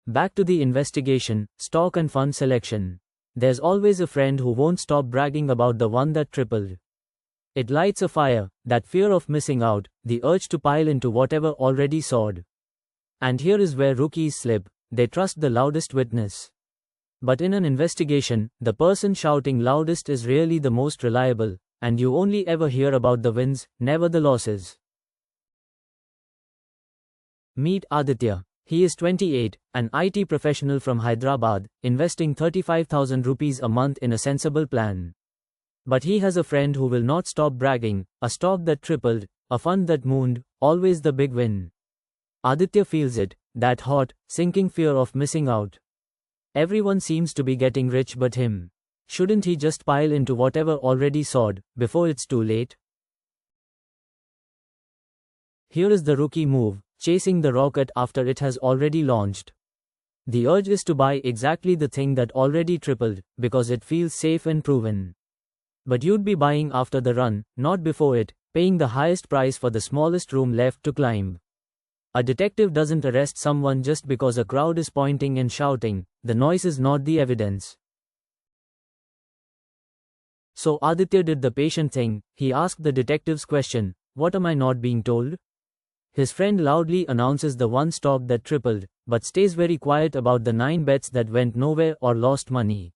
Back to the investigation, stock and fund selection. There's always a friend who won't stop bragging about the one that tripled. It lights a fire, that fear of missing out, the urge to pile into whatever already soared. And here is where rookies slip, they trust the loudest witness. But in an investigation, the person shouting loudest is really the most reliable, and you only ever hear about the wins, never the losses. Meet Aditya. He is 28, an IT professional from Hyderabad, investing 35,000 rupees a month in a sensible plan. But he has a friend who will not stop bragging, a stock that tripled, a fund that mooned, always the big win. Aditya feels it, that hot, sinking fear of missing out. Everyone seems to be getting rich but him. Shouldn't he just pile into whatever already soared, before it's too late? Here is the rookie move, chasing the rocket after it has already launched. The urge is to buy exactly the thing that already tripled, because it feels safe and proven. But you'd be buying after the run, not before it, paying the highest price for the smallest room left to climb. A detective doesn't arrest someone just because a crowd is pointing and shouting, the noise is not the evidence. So Aditya did the patient thing, he asked the detective's question, "What am I not being told?" His friend loudly announces the one stock that tripled, but stays very quiet about the 9 bets that went nowhere or lost money.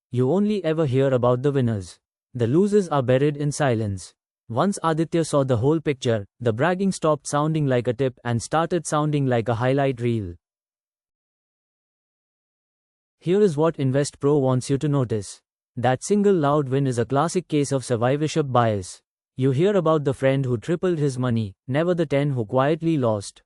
You only ever hear about the winners. The losers are buried in silence. Once Aditya saw the whole picture, the bragging stopped sounding like a tip and started sounding like a highlight reel. Here is what InvestPro wants you to notice. That single loud win is a classic case of survivorship bias. You hear about the friend who tripled his money, never the 10 who quietly lost.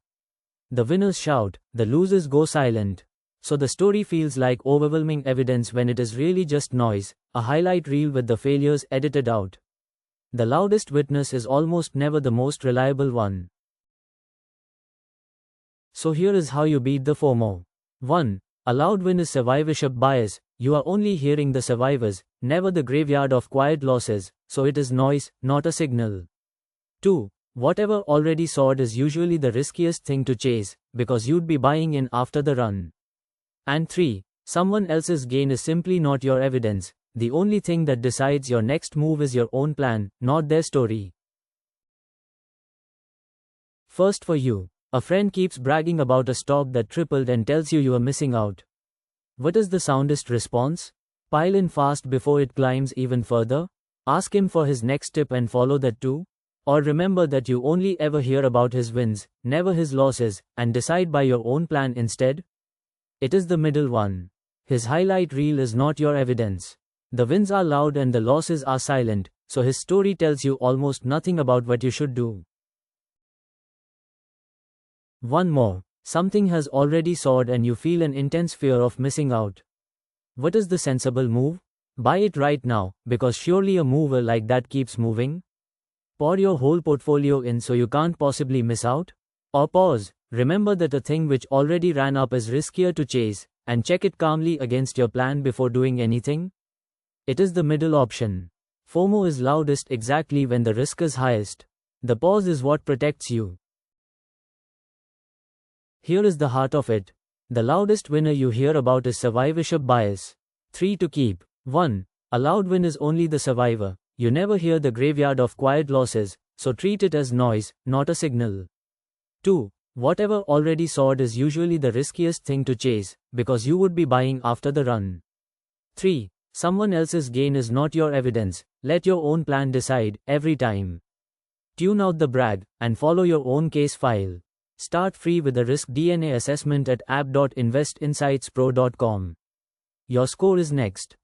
The winners shout, the losers go silent. So the story feels like overwhelming evidence when it is really just noise, a highlight reel with the failures edited out. The loudest witness is almost never the most reliable one. So here is how you beat the FOMO. 1. A loud win is survivorship bias. You are only hearing the survivors, never the graveyard of quiet losses, so it is noise, not a signal. 2. Whatever already soared is usually the riskiest thing to chase, because you'd be buying in after the run. And 3. Someone else's gain is simply not your evidence. The only thing that decides your next move is your own plan, not their story. First for you. A friend keeps bragging about a stock that tripled and tells you are missing out. What is the soundest response? Pile in fast before it climbs even further? Ask him for his next tip and follow that too? Or remember that you only ever hear about his wins, never his losses, and decide by your own plan instead? It is the middle one. His highlight reel is not your evidence. The wins are loud and the losses are silent, so his story tells you almost nothing about what you should do. One more. Something has already soared and you feel an intense fear of missing out. What is the sensible move? Buy it right now, because surely a mover like that keeps moving. Pour your whole portfolio in so you can't possibly miss out. Or pause, remember that a thing which already ran up is riskier to chase, and check it calmly against your plan before doing anything. It is the middle option. FOMO is loudest exactly when the risk is highest. The pause is what protects you. Here is the heart of it. The loudest winner you hear about is survivorship bias. 3 to keep. 1. A loud win is only the survivor. You never hear the graveyard of quiet losses, so treat it as noise, not a signal. 2. Whatever already soared is usually the riskiest thing to chase, because you would be buying after the run. 3. Someone else's gain is not your evidence. Let your own plan decide, every time. Tune out the brag, and follow your own case file. Start free with a risk DNA assessment at app.invest-InsightsPRO.com. Your score is next.